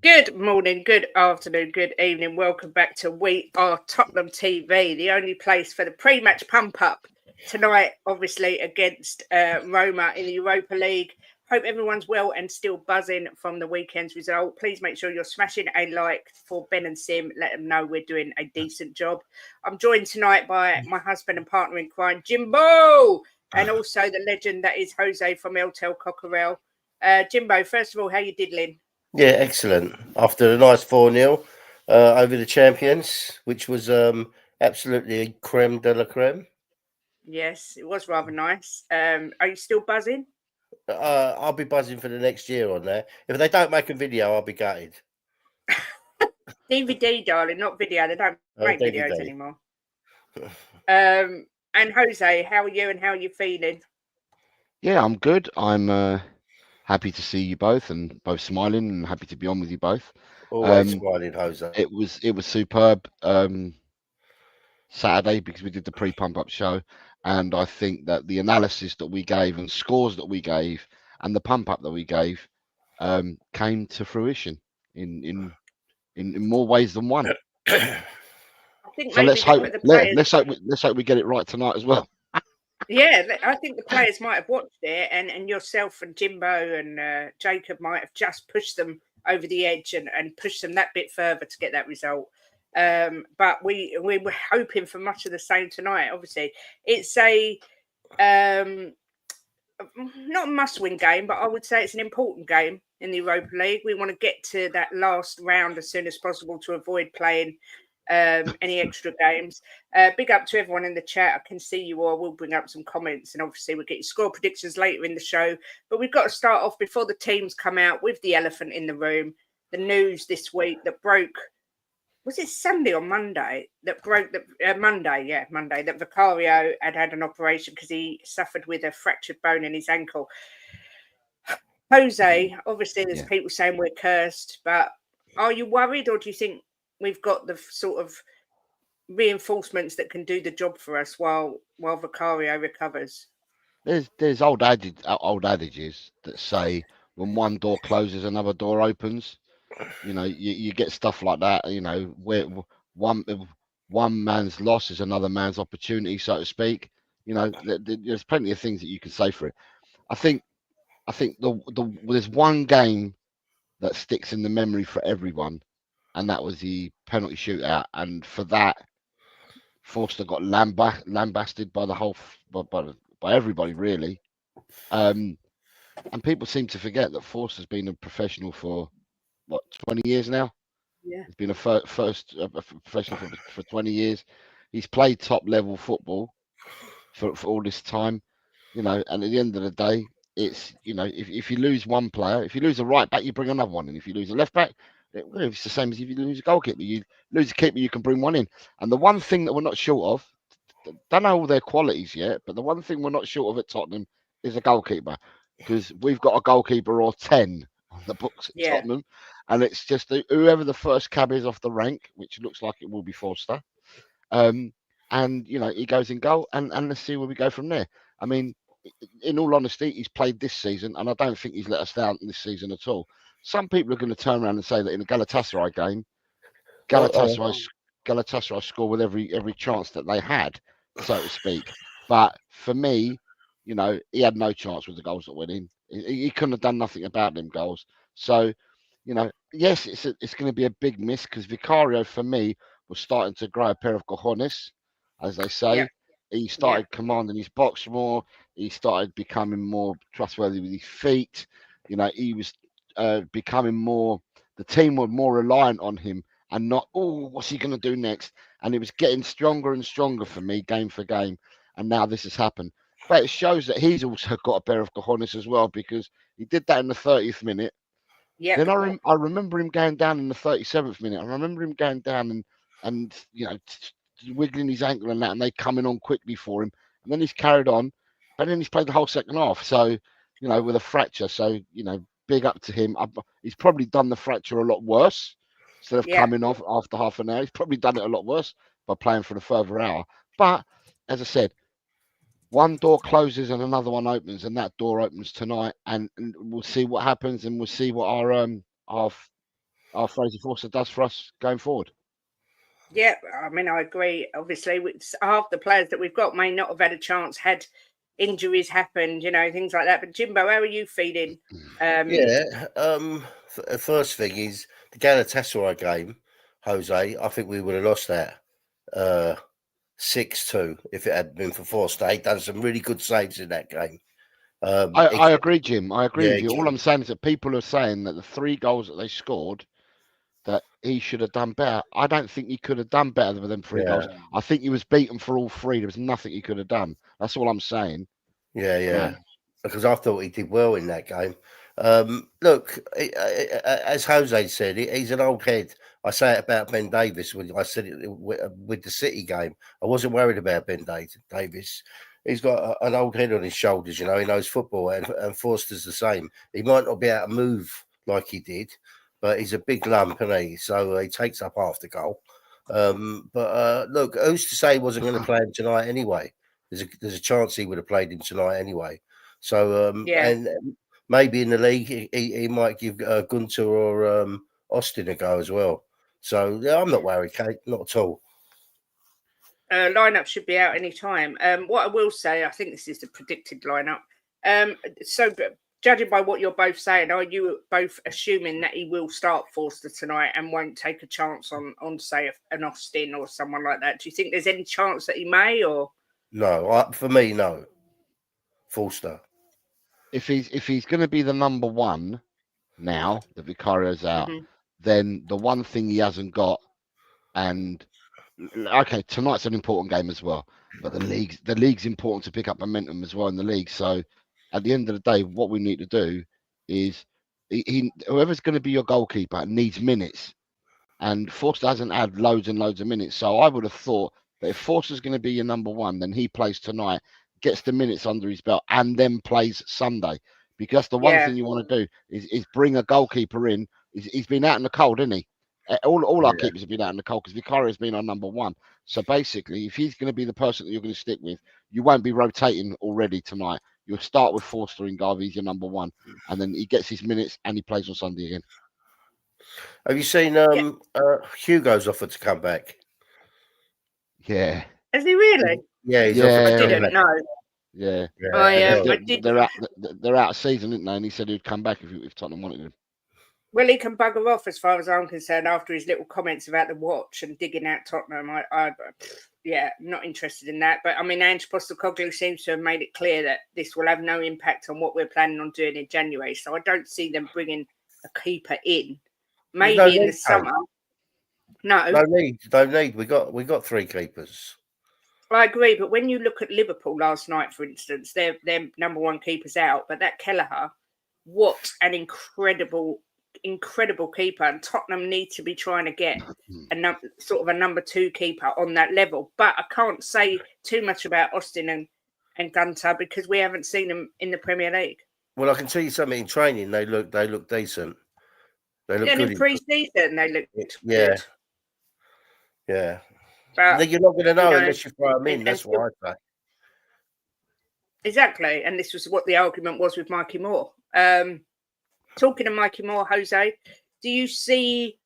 Good morning, good afternoon, good evening. Welcome back to We Are Tottenham TV, the only place for the pre-match pump-up tonight, obviously against Roma in the Europa League. Hope everyone's well and still buzzing from the weekend's result. Please make sure you're smashing a like for Ben and Sim. Let them know we're doing a decent job. I'm joined tonight by my husband and partner in crime, Jimbo, and also the legend that is Jose from El Tel Cockerel. Jimbo, first of all, how you diddling? Yeah, excellent. After a nice 4-0 over the champions, which was absolutely a creme de la creme. Yes, it was rather nice. Are you still buzzing? I'll be buzzing for the next year on there. If they don't make a video, I'll be gutted. DVD, darling, not video. They don't make videos DVD. anymore. And Jose, how are you and how are you feeling? Yeah, I'm good. I'm happy to see you both and both smiling and happy to be on with you both. Always smiling, Jose. It was superb Saturday because we did the pre-pump up show, and I think that the analysis that we gave and scores that we gave and the pump up that we gave came to fruition in more ways than one. I think So maybe the players. let's hope we get it right tonight as well. Yeah, I think the players might have watched it, and yourself and Jimbo and Jacob might have just pushed them over the edge and pushed them that bit further to get that result. But we were hoping for much of the same tonight. Obviously, it's a not a must-win game, but I would say it's an important game in the Europa League. We want to get to that last round as soon as possible to avoid playing any extra games. Big up to everyone in the chat. I can see you all. We'll bring up some comments, and obviously we'll get your score predictions later in the show. But we've got to start off before the teams come out with the elephant in the room. The news this week that broke. Was it Sunday or Monday that broke the Monday that Vicario had an operation because he suffered with a fractured bone in his ankle. Jose, obviously there's people saying we're cursed, but are you worried, or do you think we've got the sort of reinforcements that can do the job for us while Vicario recovers? There's old adages that say when one door closes, another door opens. You know, you get stuff like that. You know, where one man's loss is another man's opportunity, so to speak. You know, there's plenty of things that you can say for it. I think there's one game that sticks in the memory for everyone, and that was the penalty shootout. And for that, Forster got lambasted by the whole by everybody really. And people seem to forget that Forster's been a professional for what 20 years now. Yeah. He's been a professional for 20 years. He's played top level football for all this time, you know. And at the end of the day, it's, you know, if you lose one player, if you lose a right back, you bring another one in. If you lose a left back, it's the same as if you lose a goalkeeper. You lose a keeper, you can bring one in. And the one thing that we're not short of, don't know all their qualities yet, but the one thing we're not short of at Tottenham is a goalkeeper, because we've got a goalkeeper or 10 on the books at Tottenham, and it's just whoever the first cab is off the rank, which looks like it will be Forster. And you know, he goes in goal, and let's see where we go from there. I mean, in all honesty, he's played this season, and I don't think he's let us down this season at all. Some people are going to turn around and say that in a Galatasaray game, Galatasaray score with every chance that they had, so to speak. But for me, you know, he had no chance with the goals that went in. He couldn't have done nothing about them goals. So, you know, yes, it's going to be a big miss, because Vicario for me was starting to grow a pair of cojones, as they say. Yeah. He started commanding his box more. He started becoming more trustworthy with his feet. You know, he was becoming more. The team were more reliant on him, and not, oh, what's he going to do next? And it was getting stronger and stronger for me, game for game. And now this has happened. But it shows that he's also got a pair of cojones as well, because he did that in the 30th minute. Yeah. Then I remember him going down in the 37th minute. I remember him going down and you know, wiggling his ankle and that, and they coming on quickly for him. And then he's carried on, but then he's played the whole second half. So, you know, with a fracture. So, you know, big up to him. He's probably done the fracture a lot worse. Instead of coming off after half an hour, he's probably done it a lot worse by playing for the further hour. But as I said, one door closes and another one opens, and that door opens tonight, and we'll see what happens, and we'll see what our Fraser Forster does for us going forward. Yeah, I mean, I agree. Obviously, half the players that we've got may not have had a chance had injuries happened, you know, things like that. But Jimbo, how are you feeling? First thing is the Galatasaray game, Jose. I think we would have lost that 6-2 if it had been for Forster. He'd done some really good saves in that game. I agree, Jim. I agree with you. Jim. All I'm saying is that people are saying that the 3 goals that they scored, that he should have done better. I don't think he could have done better than 3 goals. I think he was beaten for all 3. There was nothing he could have done. That's all I'm saying. Yeah. because I thought he did well in that game. Look, as Jose said, he's an old head. I say it about Ben Davis when I said it with the City game. I wasn't worried about Ben Davis. He's got an old head on his shoulders, you know. He knows football, and Forster's the same. He might not be able to move like he did, but he's a big lump, isn't he? So he takes up half the goal. But look, who's to say he wasn't going to play him tonight anyway? There's a chance he would have played him tonight anyway. So Yeah. and maybe in the league he might give Gunter or Austin a go as well. So yeah, I'm not worried, Kate, not at all. Lineup should be out any time. What I will say, I think this is the predicted lineup. So judging by what you're both saying, are you both assuming that he will start Forster tonight and won't take a chance on say an Austin or someone like that? Do you think there's any chance that he may, or no? For me, no. Forster. If he's going to be the number one now that Vicario's out, then the one thing he hasn't got, and okay, tonight's an important game as well, but the league's important to pick up momentum as well in the league. So at the end of the day, what we need to do is whoever's going to be your goalkeeper needs minutes, and Forster hasn't had loads and loads of minutes. So I would have thought that if Forster's going to be your number one, then he plays tonight, gets the minutes under his belt, and then plays Sunday. Because the one thing you want to do is bring a goalkeeper in. He's been out in the cold, isn't he? All our keepers have been out in the cold because Vicario has been our number one. So basically, if he's going to be the person that you're going to stick with, you won't be rotating already tonight. You'll start with Forster in Garvey, he's your number one, and then he gets his minutes and he plays on Sunday again. Have you seen Hugo's offered to come back? Yeah. Has he really? Yeah, he's offered to I come didn't back. know. Yeah. I did. They're out of season, didn't they? And he said he'd come back if Tottenham wanted him. Well, he can bugger off as far as I'm concerned after his little comments about the watch and digging out Tottenham. Not interested in that. But I mean, Ange Postecoglou seems to have made it clear that this will have no impact on what we're planning on doing in January. So I don't see them bringing a keeper in. Maybe in the summer. No need. We got three keepers. I agree, but when you look at Liverpool last night, for instance, their number one keeper's out, but that Kelleher, what an incredible keeper, and Tottenham need to be trying to get a number two keeper on that level. But I can't say too much about Austin and Gunter because we haven't seen them in the Premier League. Well, I can tell you something. In training, they look decent. They look good. In pre-season, they looked good. Yeah. But you're not going to know unless you throw them in. That's what I say. Exactly, and this was what the argument was with Mikey Moore. Talking of Mikey Moore, Jose, do you see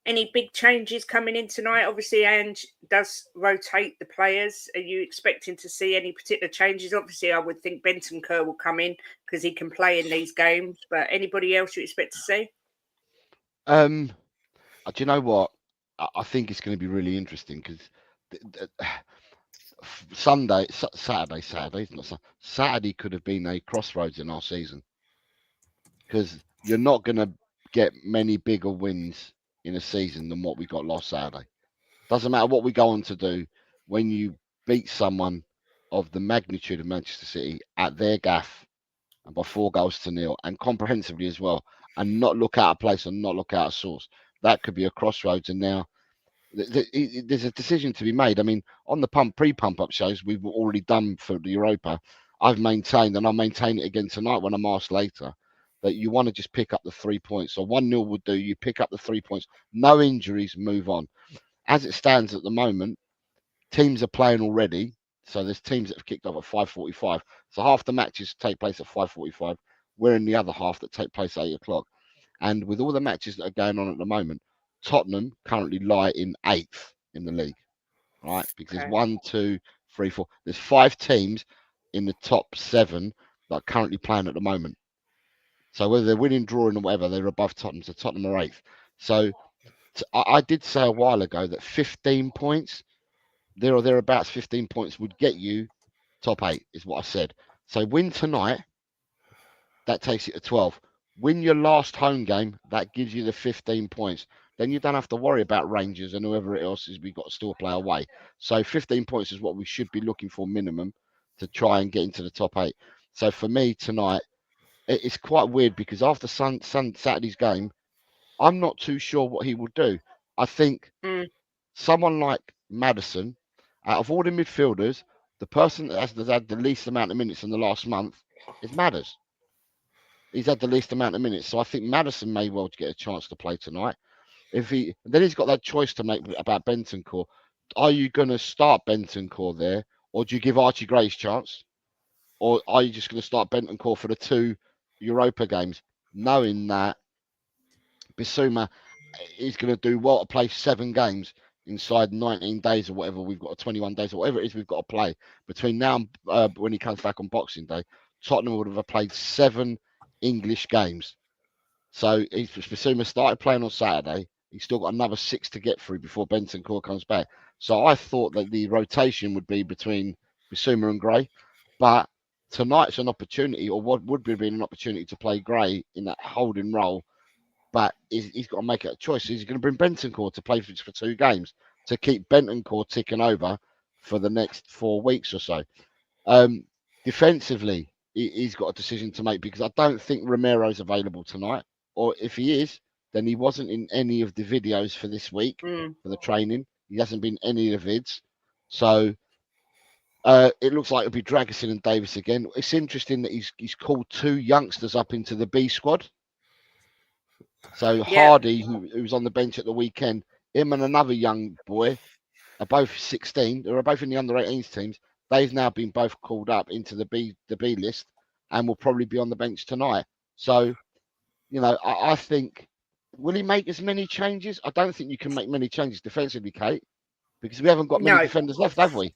any big changes coming in tonight? Obviously, Ange does rotate the players. Are you expecting to see any particular changes? Obviously, I would think Benton Kerr will come in because he can play in these games. But anybody else you expect to see? Do you know what? I think it's going to be really interesting because Saturday could have been a crossroads in our season because you're not going to get many bigger wins in a season than what we got last Saturday. Doesn't matter what we go on to do, when you beat someone of the magnitude of Manchester City at their gaff and by 4-0 and comprehensively as well, and not look out of place and not look out of source, that could be a crossroads. And now there's a decision to be made. I mean, on the pre-pump up shows we've already done for the Europa, I've maintained, and I'll maintain it again tonight when I'm asked later, that you want to just pick up the 3 points. So 1-0 would do. You pick up the 3 points, no injuries, move on. As it stands at the moment, teams are playing already. So there's teams that have kicked off at 5:45. So half the matches take place at 5:45. We're in the other half that take place at 8 o'clock. And with all the matches that are going on at the moment, Tottenham currently lie in 8th in the league, right? Because there's 1, 2, 3, 4. There's 5 teams in the top 7 that are currently playing at the moment. So whether they're winning, drawing, or whatever, they're above Tottenham. So Tottenham are 8th. So I did say a while ago that 15 points, there or thereabouts, 15 points would get you top 8, is what I said. So win tonight, that takes you to 12. Win your last home game, that gives you the 15 points. Then you don't have to worry about Rangers and whoever else is we've got to still play away. So 15 points is what we should be looking for minimum to try and get into the top 8. So for me tonight, it's quite weird because after Saturday's game, I'm not too sure what he will do. I think someone like Maddison, out of all the midfielders, the person that has had the least amount of minutes in the last month is Madders. He's had the least amount of minutes, so I think Maddison may well get a chance to play tonight. Then he's got that choice to make about Bentancur. Are you going to start Bentancur there, or do you give Archie Gray his chance, or are you just going to start Bentancur for the 2 Europa games, knowing that Bissouma is going to do well to play 7 games inside 19 days or whatever we've got, 21 days or whatever it is we've got to play between now and when he comes back on Boxing Day. Tottenham would have played 7 English games. So Bissouma started playing on Saturday. He's still got another 6 to get through before Bentancur comes back. So I thought that the rotation would be between Bissouma and Gray, but tonight's an opportunity, or what would be an opportunity, to play Gray in that holding role. But he's got to make a choice. He's going to bring Bentancur to play for 2 games to keep Bentancur ticking over for the next 4 weeks or so. Defensively, he's got a decision to make, because I don't think Romero's available tonight. Or if he is, then he wasn't in any of the videos for this week for the training. He hasn't been in any of the vids. So it looks like it'll be Dragusin and Davis again. It's interesting that he's called 2 youngsters up into the B squad. So Hardy, who was on the bench at the weekend, him and another young boy are both 16. They were both in the under-18s teams. They've now been both called up into the B list and will probably be on the bench tonight. So, I think, will he make as many changes? I don't think you can make many changes defensively, Kate, because we haven't got many defenders left, have we?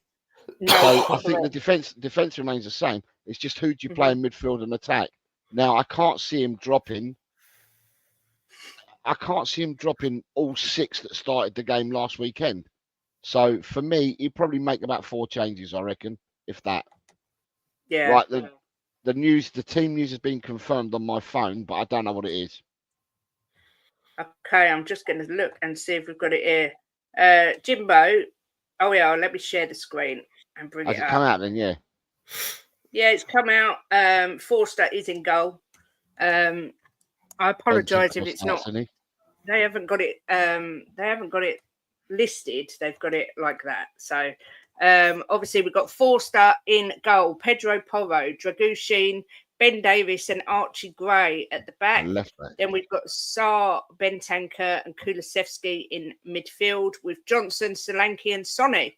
No. So I think the defense remains the same. It's just who do you play in midfield and attack. Now, I can't see him dropping all 6 that started the game last weekend. So for me, he'd probably make about 4 changes, I reckon, if that. Yeah. Right. The team news has been confirmed on my phone, but I don't know what it is. Okay, I'm just going to look and see if we've got it here. Jimbo. Oh yeah, let me share the screen and bring it up. Has it come out then? Yeah. Yeah, it's come out. Forster is in goal. I apologise if it's not. They haven't got it. They haven't got it listed. They've got it like that. So obviously we've got Forster in goal, Pedro Porro, Dragusin, Ben Davis and Archie Gray at the back. Then we've got Sarr, Bentancur and Kulusevski in midfield with Johnson, Solanke and Sonny.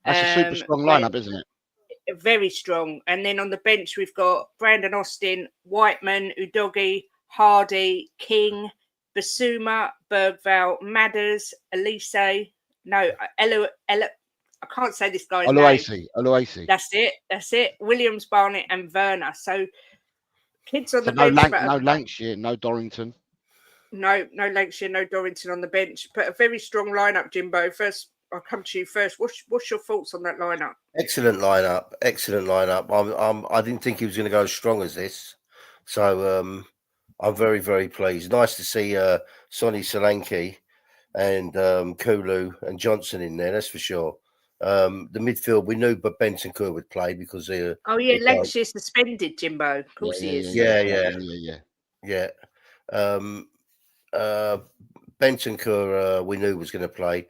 That's a super strong lineup, isn't it? Very strong. And then on the bench we've got Brandon Austin, Whiteman, Udogi, Hardy, King, Bissouma, Bergvall, Madders, Elise. No, I can't say this guy's name. Oluwasi. That's it. Williams, Barnett, and Werner. So kids on the no bench. No Lancashire, no Dorrington. No Lancashire, no Dorrington on the bench. But a very strong lineup, Jimbo. First, I'll come to you first. What's your thoughts on that lineup? Excellent lineup. I didn't think he was going to go as strong as this. So I'm very, very pleased. Nice to see Sonny Solanke and Kulu and Johnson in there, that's for sure. The midfield, we knew, but Bentancur would play because they. Oh yeah, Lancashire suspended, Jimbo. Of course he is. Yeah. Bentancur, we knew was going to play.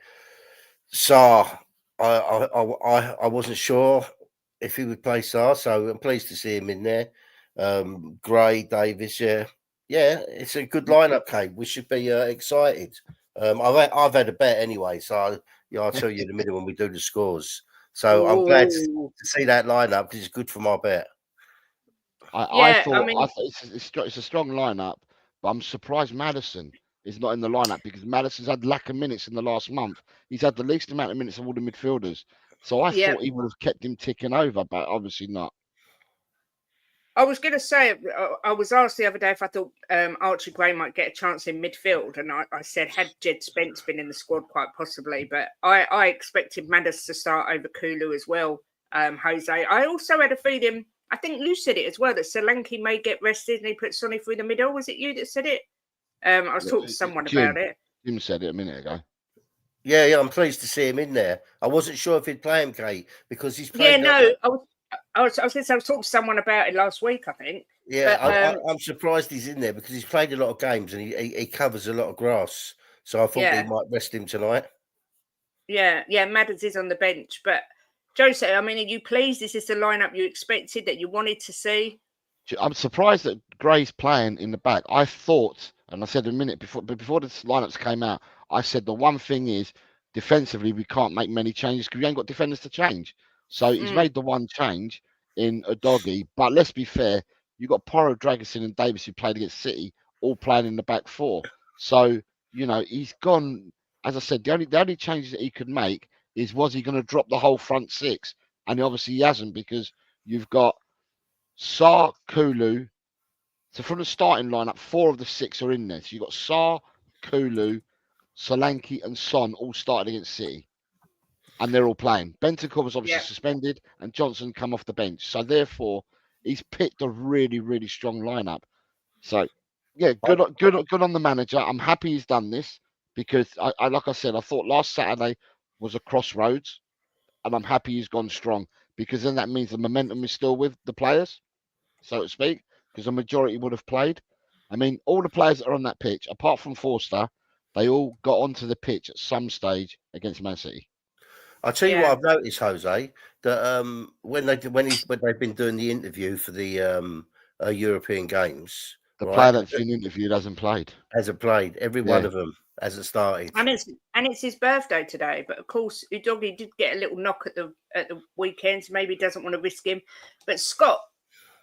Sarr, I wasn't sure if he would play Sarr, so I'm pleased to see him in there. Gray, Davis, yeah, it's a good lineup, Kate. We should be excited. I've had a bet anyway, so I'll tell you in a minute when we do the scores. So I'm glad to see that lineup because it's good for my bet. I thought it's a strong lineup, but I'm surprised Maddison is not in the lineup because Maddison's had lack of minutes in the last month. He's had the least amount of minutes of all the midfielders. So I thought he would have kept him ticking over, but obviously not. I was going to say, I was asked the other day if I thought Archie Gray might get a chance in midfield. And I said, had Jed Spence been in the squad, quite possibly. But I expected Maddis to start over Kulu as well, Jose. I also had a feeling, I think Lou said it as well, that Solanke may get rested and he put Sonny through the middle. Was it you that said it? I was talking to someone about it. Jim said it a minute ago. Yeah, I'm pleased to see him in there. I wasn't sure if he'd play him, Kate, because he's played. Yeah, no, I was going to say, I was talking to someone about it last week, I think. Yeah, But, I'm surprised he's in there because he's played a lot of games and he covers a lot of grass. So I thought they yeah, might rest him tonight. yeah. Maddens is on the bench. But, Jose, I mean, are you pleased? Is this the lineup you expected, that you wanted to see? I'm surprised that Gray's playing in the back. I thought, and I said a minute before the lineups came out, I said the one thing is defensively we can't make many changes because we ain't got defenders to change. So he's made the one change in a doggy. But let's be fair, you got Porro, Dragusin, and Davis who played against City, all playing in the back four. So he's gone. As I said, the only changes that he could make is was he going to drop the whole front six, and obviously he hasn't because you've got Sarr, Kulu. So from the starting lineup, 4 of the 6 are in there. So you've got Sarr, Kulu, Solanke, and Son all started against City. And they're all playing. Bentancur was obviously suspended, and Johnson come off the bench. So therefore, he's picked a really, really strong lineup. So yeah, good on the manager. I'm happy he's done this because I like I said, I thought last Saturday was a crossroads, and I'm happy he's gone strong because then that means the momentum is still with the players, so to speak, because the majority would have played. I mean, all the players that are on that pitch, apart from Forster, they all got onto the pitch at some stage against Man City. I'll tell you what I've noticed, Jose, that when they've been doing the interview for the European games, The right, player that's been interviewed hasn't played. hasn't played. Every one of them hasn't started. And it's his birthday today, but of course Udogie did get a little knock at the weekend, so maybe he doesn't want to risk him. But Scott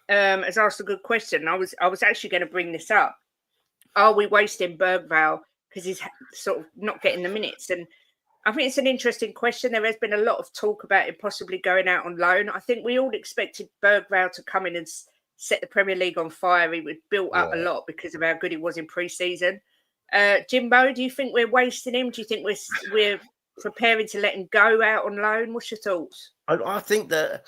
has asked a good question. I was actually going to bring this up. Are we wasting Bergvall because he's sort of not getting the minutes? And I think it's an interesting question. There has been a lot of talk about him possibly going out on loan. I think we all expected Bergvall to come in and set the Premier League on fire. He was built up a lot because of how good he was in pre-season. Jimbo, do you think we're wasting him? Do you think we're preparing to let him go out on loan? What's your thoughts? I think that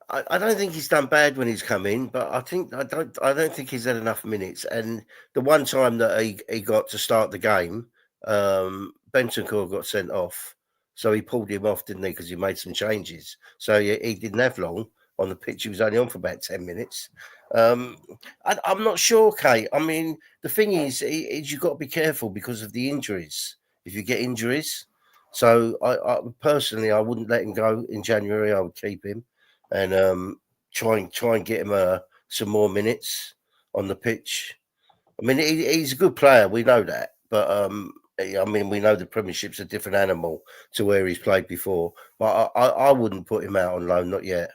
I don't think he's done bad when he's come in, but I don't think he's had enough minutes. And the one time that he got to start the game, Bentancur got sent off, so he pulled him off, didn't he? Because he made some changes. So he didn't have long on the pitch. He was only on for about 10 minutes. I'm not sure, Kate. I mean, the thing is you've got to be careful because of the injuries. If you get injuries, so I personally I wouldn't let him go in January. I would keep him and try and get him some more minutes on the pitch. I mean, he's a good player. We know that, but I mean, we know the Premiership's a different animal to where he's played before. But I wouldn't put him out on loan, not yet.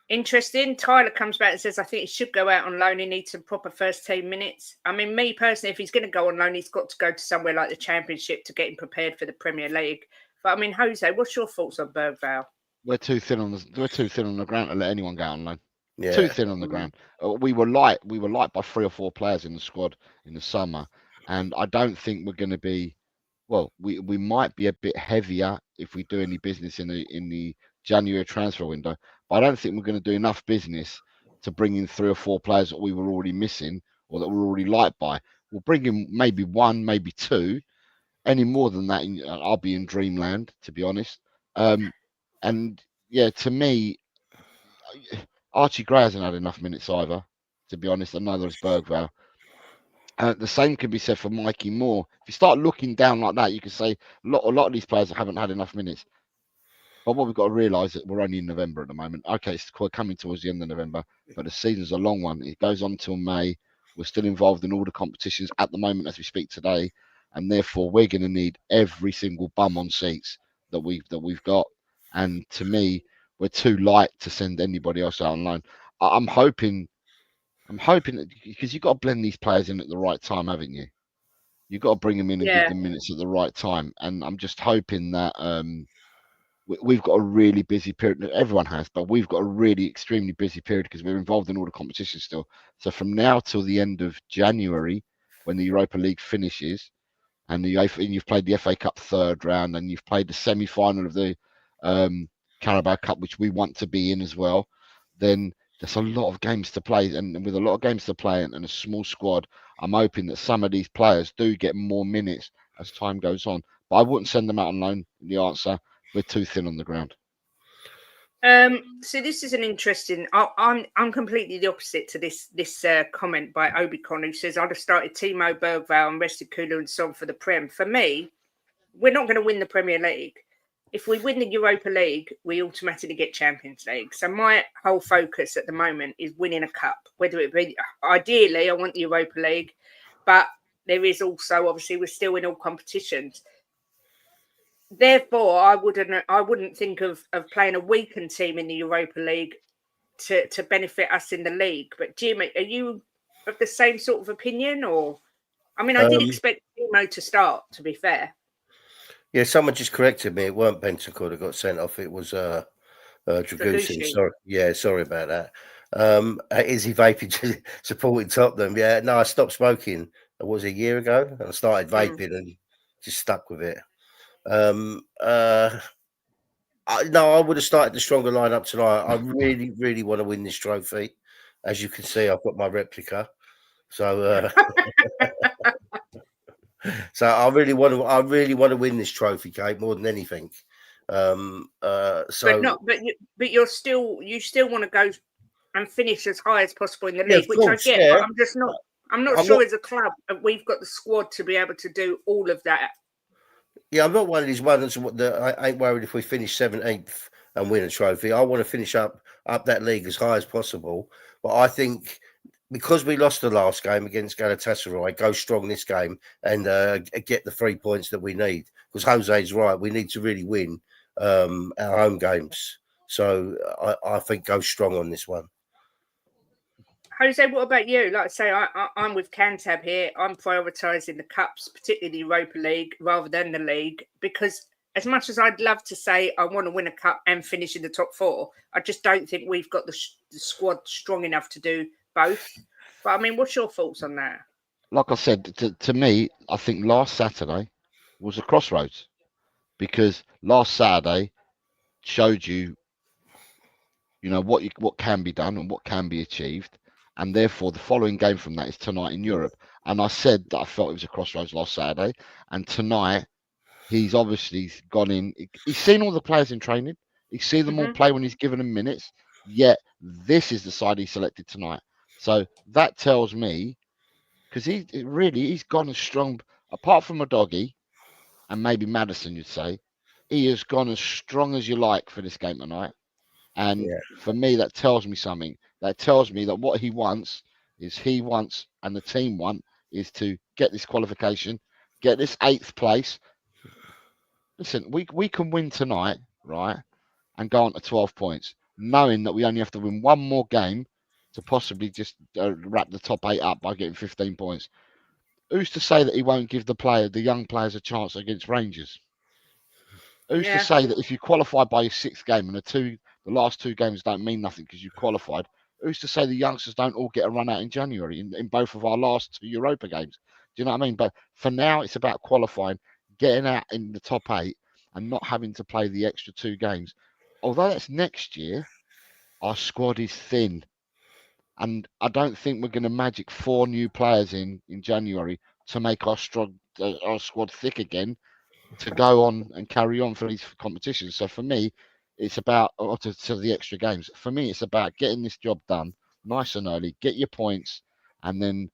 Interesting. Tyler comes back and says, I think he should go out on loan. He needs some proper first team minutes. I mean, me personally, if he's going to go on loan, he's got to go to somewhere like the Championship to get him prepared for the Premier League. But I mean, Jose, what's your thoughts on Bergvall? We're too thin on the ground to let anyone go out on loan. Yeah. Too thin on the ground. We were light by 3 or 4 players in the squad in the summer, and I don't think we're going to be. Well, we might be a bit heavier if we do any business in the January transfer window, but I don't think we're going to do enough business to bring in 3 or 4 players that we were already missing or that we're already liked by. We'll bring in maybe 1, maybe 2. Any more than that, I'll be in dreamland, to be honest. And yeah, to me, Archie Gray hasn't had enough minutes either, to be honest, and neither has Bergvall. The same can be said for Mikey Moore. If you start looking down like that, you can say a lot of these players haven't had enough minutes. But what we've got to realise that we're only in November at the moment. Okay, it's coming towards the end of November, but the season's a long one. It goes on till May. We're still involved in all the competitions at the moment as we speak today, and therefore we're going to need every single bum on seats that we've got. And to me, we're too light to send anybody else out on loan. I'm hoping that because you've got to blend these players in at the right time, haven't you? You've got to bring them in and give them minutes at the right time. And I'm just hoping that we've got a really busy period. Everyone has, but we've got a really extremely busy period because we're involved in all the competitions still. So from now till the end of January, when the Europa League finishes, and you've played the FA Cup third round, and you've played the semi-final of the Carabao Cup, which we want to be in as well, then there's a lot of games to play. And with a lot of games to play and a small squad, I'm hoping that some of these players do get more minutes as time goes on. But I wouldn't send them out on loan. The answer, we're too thin on the ground. So this is an interesting. I'm completely the opposite to this comment by Obicon, who says I'd have started Timo Bergvall and rested Kulu and Son for the Prem. For me, we're not going to win the Premier League. If we win the Europa League, we automatically get Champions League. So my whole focus at the moment is winning a cup. Whether it be, ideally, I want the Europa League, but there is also, obviously, we're still in all competitions. Therefore, I wouldn't think of playing a weakened team in the Europa League to benefit us in the league. But Jim, are you of the same sort of opinion? Or, I mean, I did expect Timo to start, to be fair. Yeah, someone just corrected me. It weren't Bentancur that got sent off. It was Dragusin. Dragusin. Sorry, yeah, sorry about that. Is he vaping supporting Tottenham? Yeah, no, I stopped smoking. It was a year ago, and I started vaping and just stuck with it. No, I would have started the stronger lineup tonight. I really, really want to win this trophy. As you can see, I've got my replica. So, so I really want to win this trophy, Kate, more than anything. So, but you still want to go and finish as high as possible in the yeah, league, of which course, I get. yeah. But I'm not sure as a club that we've got the squad to be able to do all of that. Yeah, I'm not one of these ones that I ain't worried if we finish 17th and win a trophy. I want to finish up that league as high as possible. But I think because we lost the last game against Galatasaray, go strong this game and get the 3 points that we need. Because Jose's right, we need to really win our home games. So I think go strong on this one. Jose, what about you? Like I say, I'm with Cantab here. I'm prioritising the cups, particularly the Europa League, rather than the league, because as much as I'd love to say I want to win a cup and finish in the top four, I just don't think we've got the squad strong enough to do both. But I mean, what's your thoughts on that? Like I said, to me, I think last Saturday was a crossroads, because last Saturday showed you, what can be done and what can be achieved, and therefore the following game from that is tonight in Europe. And I said that I felt it was a crossroads last Saturday, and tonight he's obviously gone in. He's seen all the players in training. He's seen them all play when he's given them minutes. Yet this is the side he selected tonight. So that tells me, because he's gone as strong, apart from a doggy and maybe Madison, you'd say, he has gone as strong as you like for this game tonight. And for me, that tells me something. That tells me that what he wants, and the team want, is to get this qualification, get this 8th place. Listen, we can win tonight, right, and go on to 12 points, knowing that we only have to win one more game to possibly just wrap the top 8 up by getting 15 points. Who's to say that he won't give the young players a chance against Rangers? Who's to say that if you qualify by your 6th game and the last 2 games don't mean nothing because you qualified? Who's to say the youngsters don't all get a run out in January in both of our last 2 Europa games? Do you know what I mean? But for now, it's about qualifying, getting out in the top 8, and not having to play the extra 2 games. Although that's next year, our squad is thin, and I don't think we're going to magic 4 new players in January to make our squad thick again, to go on and carry on for these competitions. So for me, it's about to the extra games. For me, it's about getting this job done nice and early, get your points, and then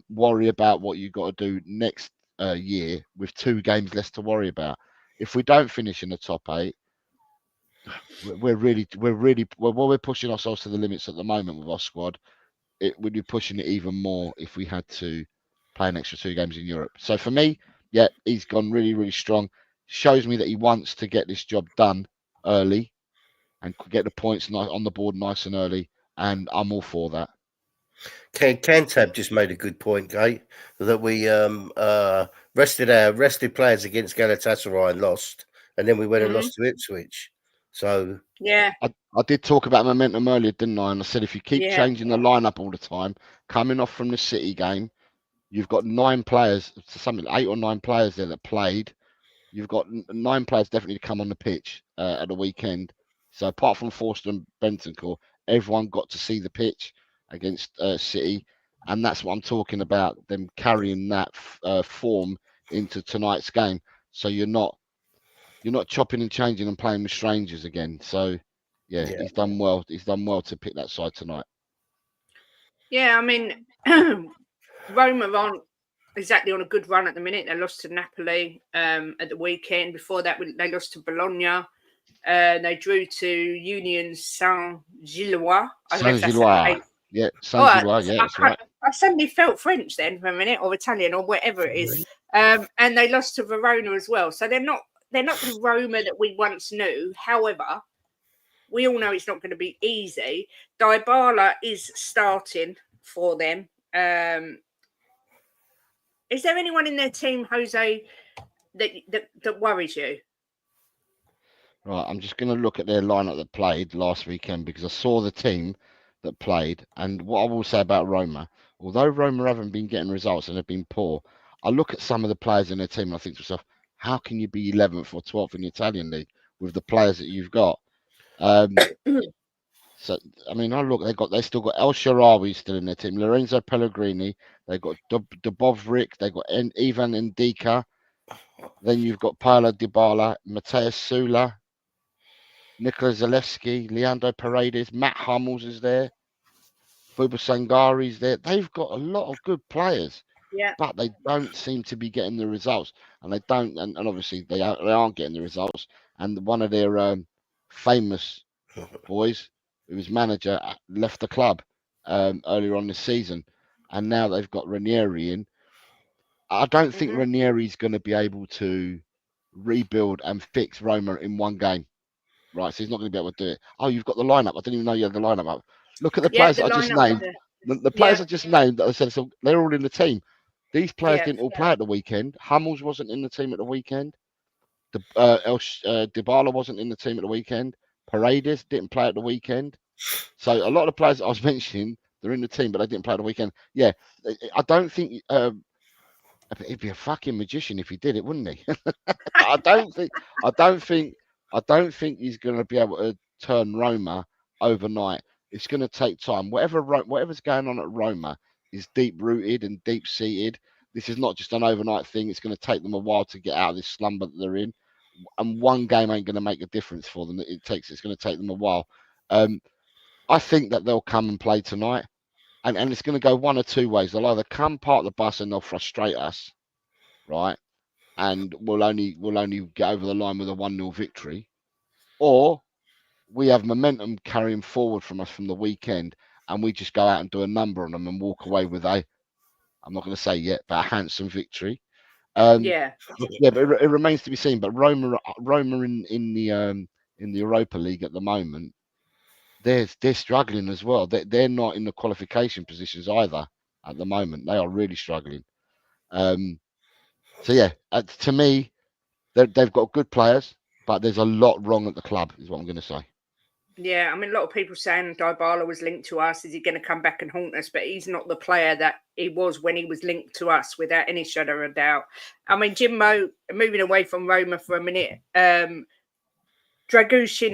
worry about what you got to do next year with 2 games less to worry about. If we don't finish in the top 8, we're pushing ourselves to the limits at the moment with our squad. We'd be pushing it even more if we had to play an extra 2 games in Europe. So for me, yeah, he's gone really, really strong. Shows me that he wants to get this job done early and get the points on the board nice and early, and I'm all for that. Cantab just made a good point, Kate, that we rested players against Galatasaray and lost, and then we went and lost to Ipswich. So I did talk about momentum earlier, didn't I? And I said if you keep changing the lineup all the time, coming off from the City game, you've got 9 players, something 8 or 9 players there that played. You've got 9 players definitely to come on the pitch at the weekend. So apart from Forster and Bentancur, everyone got to see the pitch against City, and that's what I'm talking about. Them carrying that form into tonight's game. So you're not chopping and changing and playing with strangers again. So yeah, Yeah. he's done well. He's done well to pick that side tonight. Yeah, I mean, Roma aren't exactly on a good run at the minute. They lost to Napoli at the weekend. Before that, they lost to Bologna. They drew to Union Saint-Gilloise. I don't know if that's Saint-Gilloise. Yeah, all right. Saint-Gilloise. Yeah, that's right. I suddenly felt French then for a minute, or Italian, or whatever it is. And they lost to Verona as well. So they're not the Roma that we once knew. However, we all know it's not going to be easy. Dybala is starting for them. Is there anyone in their team, Jose, that worries you? Right, I'm just going to look at their lineup that played last weekend because I saw the team that played. And what I will say about Roma, although Roma haven't been getting results and have been poor, I look at some of the players in their team and I think to myself, how can you be 11th or 12th in the Italian league with the players that you've got? So I mean, they still got El Shaarawy still in their team, Lorenzo Pellegrini, they got Dubovrik, they got Ivan Ndika, then you've got Paolo Dybala, Mateus Sula, Nikola Zalewski, Leandro Paredes, Matt Hummels is there, Buba Sangari's there. They've got a lot of good players, Yeah. but they don't seem to be getting the results, and they don't, and obviously they aren't getting the results. And one of their famous boys, who was manager, left the club earlier on this season, and now they've got Ranieri in. I don't think Ranieri's going to be able to rebuild and fix Roma in one game, right? So he's not going to be able to do it. Oh, you've got the lineup. I didn't even know you had the lineup up. Look at the Yeah, players the that I just lineup. named. The players I just named that I said, so they're all in the team. These players Yeah. didn't all play at the weekend. Hummels wasn't in the team at the weekend. Dybala wasn't in the team at the weekend. Paredes didn't play at the weekend. So a lot of the players that I was mentioning, they're in the team, but they didn't play at the weekend. Yeah, I don't think he'd be a fucking magician if he did it, wouldn't he? I don't think. I don't think. I don't think he's going to be able to turn Roma overnight. It's going to take time. Whatever's going on at Roma is deep rooted and deep seated. This is not just an overnight thing. It's going to take them a while to get out of this slumber that they're in, and one game ain't going to make a difference for them. It's going to take them a while. I think that they'll come and play tonight, and it's going to go one or two ways. They'll either come part the bus and they'll frustrate us, right? And we'll only get over the line with a 1-0 victory, or we have momentum carrying forward from us from the weekend, and we just go out and do a number on them and walk away with I'm not going to say yet, but a handsome victory. Yeah. Yeah, but it remains to be seen. But Roma in the Europa League at the moment, they're struggling as well. They're not in the qualification positions either at the moment. They are really struggling. So yeah, to me, they've got good players, but there's a lot wrong at the club, is what I'm going to say. Yeah, I mean, a lot of people saying Dybala was linked to us. Is he going to come back and haunt us? But he's not the player that he was when he was linked to us, without any shadow of a doubt. I mean, Jimbo, moving away from Roma for a minute, Dragushin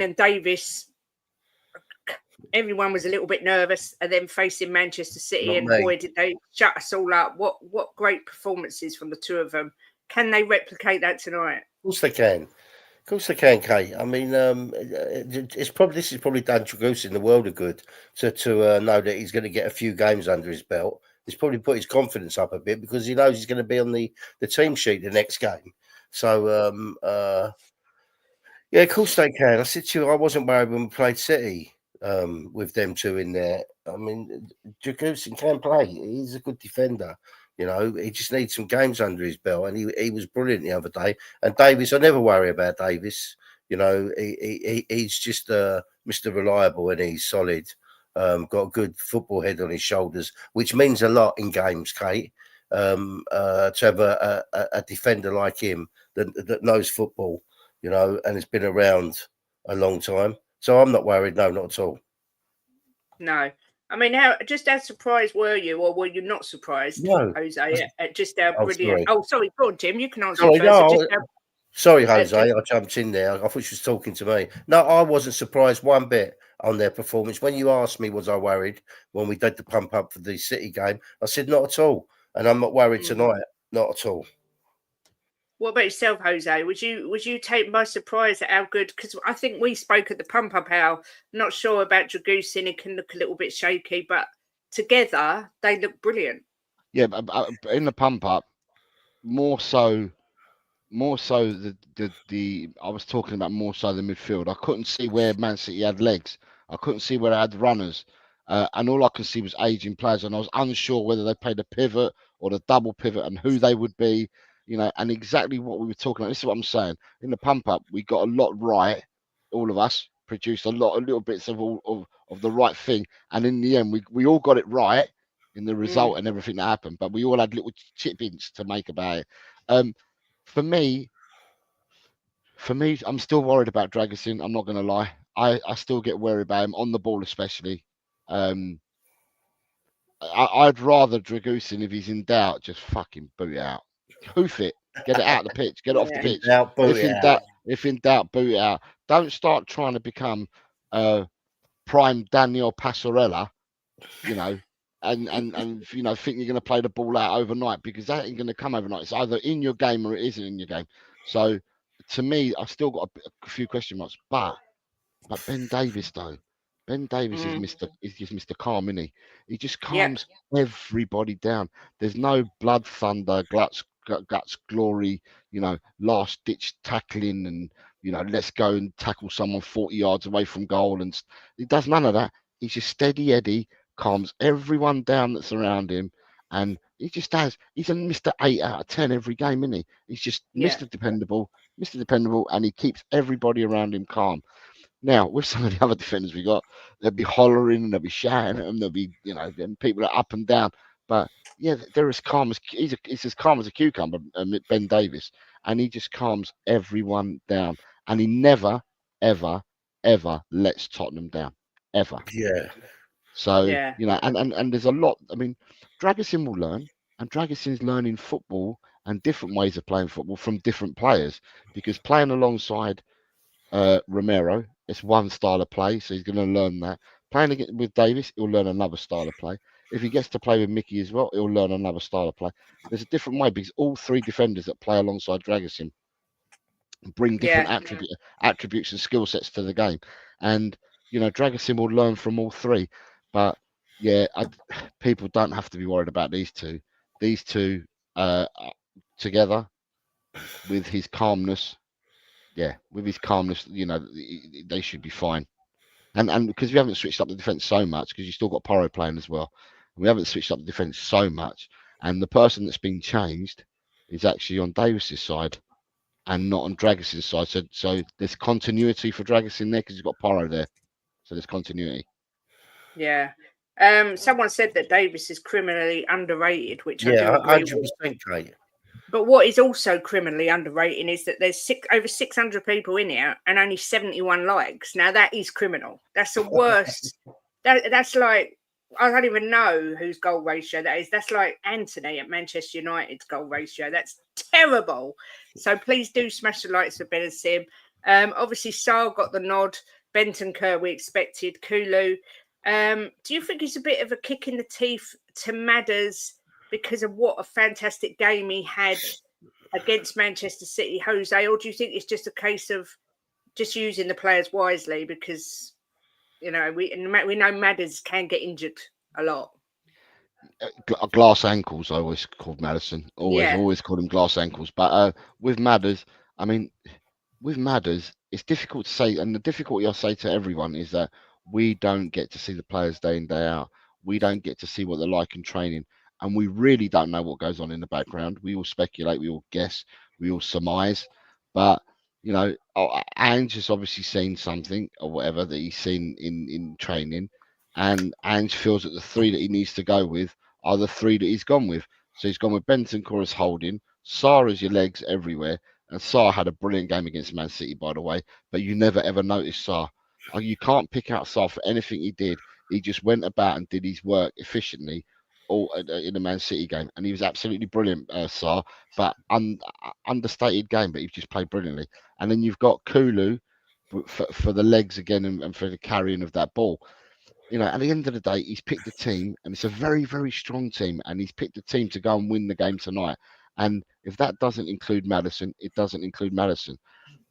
and Davis, everyone was a little bit nervous, and then facing Manchester City, and boy, did they shut us all up. What great performances from the two of them. Can they replicate that tonight? Of course they can. Of course they can, Kate. I mean, this is probably done Dragosin the world of good to know that he's going to get a few games under his belt. He's probably put his confidence up a bit because he knows he's going to be on the team sheet the next game. So yeah, of course they can. I said to you, I wasn't worried when we played City with them two in there. I mean, Dragosin can play. He's a good defender. You know, he just needs some games under his belt, and he was brilliant the other day. And Davis, I never worry about Davis. You know, he's just Mr. Reliable, and he's solid. Got a good football head on his shoulders, which means a lot in games, Kate. To have a defender like him that knows football, you know, and has been around a long time. So I'm not worried. No, not at all. No. I mean, how surprised were you, or were you not surprised, No. Jose, at just how Oh, brilliant? sorry. Oh, sorry, go on, Tim. You can answer Sorry, it first. So no, just sorry, Jose. I jumped in there. I thought she was talking to me. No, I wasn't surprised one bit on their performance. When you asked me, was I worried when we did the pump up for the City game? I said not at all, and I'm not worried tonight. Not at all. What about yourself, Jose? Was you taken by surprise at how good? Because I think we spoke at the pump up how not sure about Dragusin. It can look a little bit shaky, but together they look brilliant. Yeah, but in the pump up, more so the I was talking about more so the midfield. I couldn't see where Man City had legs. I couldn't see where they had runners. And all I could see was aging players, and I was unsure whether they played a pivot or the double pivot and who they would be, and exactly what we were talking about. This is what I'm saying. In the pump up, we got a lot right. All of us produced a little bits of all of the right thing, and in the end, we all got it right in the result and everything that happened. But we all had little chip-ins to make about it. Um, for me, I'm still worried about Dragusin. I'm not going to lie. I still get worried about him on the ball, especially. Um, I'd rather Dragusin, if he's in doubt, just fucking boot it out, hoof it, get it out of the pitch, get it off the Yeah. pitch. Now, boot it out. If in doubt, boot it out. Don't start trying to become prime Daniel Passarella, you know, and think you're going to play the ball out overnight, because that ain't going to come overnight. It's either in your game or it isn't in your game. So to me, I've still got a few question marks. But Ben Davies, though, Ben Davies is just Mr. Calm, isn't he? He just Yep. calms everybody down. There's no blood thunder, guts glory, last ditch tackling and let's go and tackle someone 40 yards away from goal, and he does none of that. He's just steady Eddie, calms everyone down that's around him, and he's a Mr. 8 out of 10 every game, isn't he? He's just Yeah. Mr. Dependable, and he keeps everybody around him calm. Now, with some of the other defenders we got, they'll be hollering and they'll be shouting at them. They'll be, and people are up and down. But yeah, they're as calm as he's as calm as a cucumber, Ben Davies, and he just calms everyone down. And he never, ever, ever lets Tottenham down, ever. Yeah. So Yeah. and there's a lot. I mean, Dragusin will learn, and Dragusin's learning football and different ways of playing football from different players, because playing alongside Romero, it's one style of play, so he's going to learn that. Playing with Davis, he'll learn another style of play. If he gets to play with Mickey as well, he'll learn another style of play. There's a different way, because all three defenders that play alongside Dragusin bring different attributes and skill sets to the game, and Dragusin will learn from all three. But yeah, people don't have to be worried about these two. These two together with his calmness. Yeah, with his calmness, they should be fine. And because we haven't switched up the defence so much, because you still got Porro playing as well, we haven't switched up the defence so much. And the person that's been changed is actually on Davis's side and not on Dragis's side. So there's continuity for Dragusin there, because he's got Porro there. So there's continuity. Yeah. Someone said that Davis is criminally underrated, which I do Yeah, agree with. 100%, Kate. But what is also criminally underrated is that there's over 600 people in here and only 71 likes. Now that is criminal. That's the worst. That's like, I don't even know whose goal ratio that is. That's like Anthony at Manchester United's goal ratio. That's terrible. So please do smash the likes for Ben and Sim. Obviously, Sarr got the nod. Bentancur, we expected. Kulu. Do you think it's a bit of a kick in the teeth to Madders because of what a fantastic game he had against Manchester City, Jose? Or do you think it's just a case of just using the players wisely? Because, we know Madders can get injured a lot. Glass ankles, I always called Maddison. Always called him glass ankles. But with Madders, I mean, with Madders, it's difficult to say. And the difficulty I say to everyone is that we don't get to see the players day in, day out. We don't get to see what they're like in training. And we really don't know what goes on in the background. We all speculate, we all guess, we all surmise. But, Ange has obviously seen something or whatever that he's seen in training. And Ange feels that the three that he needs to go with are the three that he's gone with. So he's gone with Bentancur as holding, Sarr as your legs everywhere. And Sarr had a brilliant game against Man City, by the way. But you never, ever noticed Sarr. You can't pick out Sarr for anything he did. He just went about and did his work efficiently all in the Man City game, and he was absolutely brilliant, Sarr. But understated game, but he just played brilliantly. And then you've got Kulu for the legs again and for the carrying of that ball. At the end of the day, he's picked a team, and it's a very, very strong team, and he's picked a team to go and win the game tonight. And if that doesn't include Madison, it doesn't include Madison.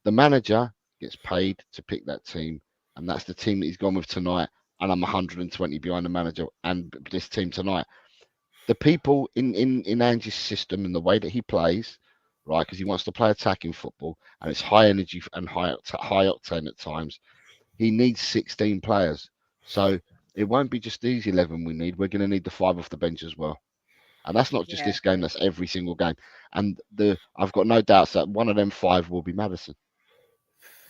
The manager gets paid to pick that team, and that's the team that he's gone with tonight. And I'm 120 behind the manager and this team tonight. The people in Ange's system and the way that he plays, right? Because he wants to play attacking football, and it's high energy and high octane at times. He needs 16 players, so it won't be just these 11 we need. We're going to need the 5 off the bench as well. And that's not just Yeah, this game, that's every single game. And I've got no doubts that one of them 5 will be Madison.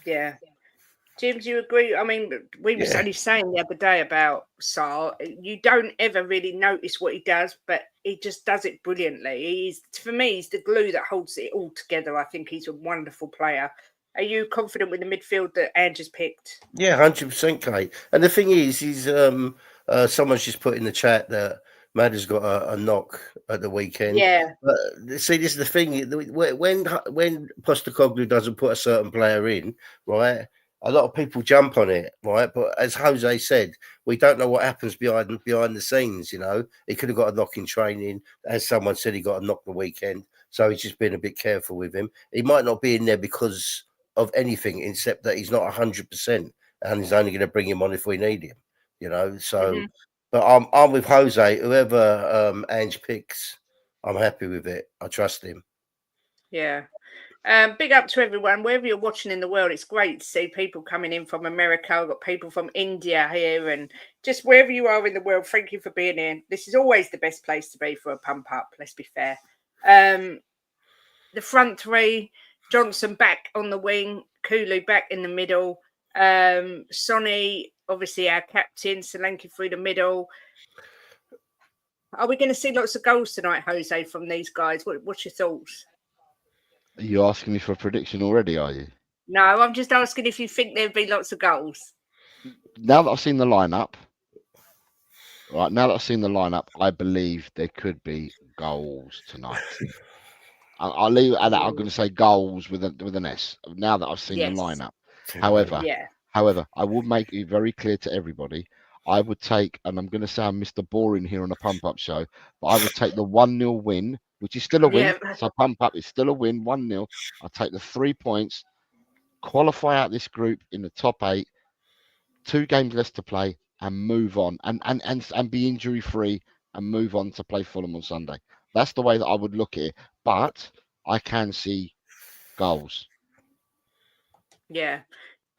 yeah. Jim, do you agree? I mean, we were Yeah. only saying the other day about Saar. You don't ever really notice what he does, but he just does it brilliantly. For me, he's the glue that holds it all together. I think he's a wonderful player. Are you confident with the midfield that Andrew's picked? Yeah, 100%, Kate. And the thing is, someone's just put in the chat that Madder's got a knock at the weekend. Yeah, But see, this is the thing: when Postecoglou doesn't put a certain player in, right? A lot of people jump on it, right? But as Jose said, we don't know what happens behind the scenes. You know, he could have got a knock in training, as someone said, he got a knock the weekend. So he's just been a bit careful with him. He might not be in there because of anything, except that he's not 100%, and he's only going to bring him on if we need him. You know, so. hmm But I'm with Jose. Whoever Ange picks, I'm happy with it. I trust him. yeah. Big up to everyone, wherever you're watching in the world. It's great to see people coming in from America. I've got people from India here, and just wherever you are in the world, thank you for being here. This is always the best place to be for a pump up, let's be fair. The front three, Johnson back on the wing, Kulu back in the middle, Sonny, obviously our captain, Solanke through the middle. Are we going to see lots of goals tonight, Jose, from these guys? What's your thoughts? Are you asking me for a prediction already, are you? No, I'm just asking if you think there'd be lots of goals. Now that I've seen the lineup, right? Now that I've seen the lineup, I believe there could be goals tonight. I'll leave it at that. I'm going to say goals with an S. Now that I've seen the Yes. lineup, however, Yeah. I will make it very clear to everybody. I would take, and I'm going to sound Mr. Boring here on a pump up show, but I would take the 1-0 win, which is still a win. Yeah. So pump up is still a win, 1-0. I'll take the 3 points, qualify out this group in the top 8, 2 games less to play, and move on, and be injury free, and move on to play Fulham on Sunday. That's the way that I would look at it. But I can see goals. Yeah.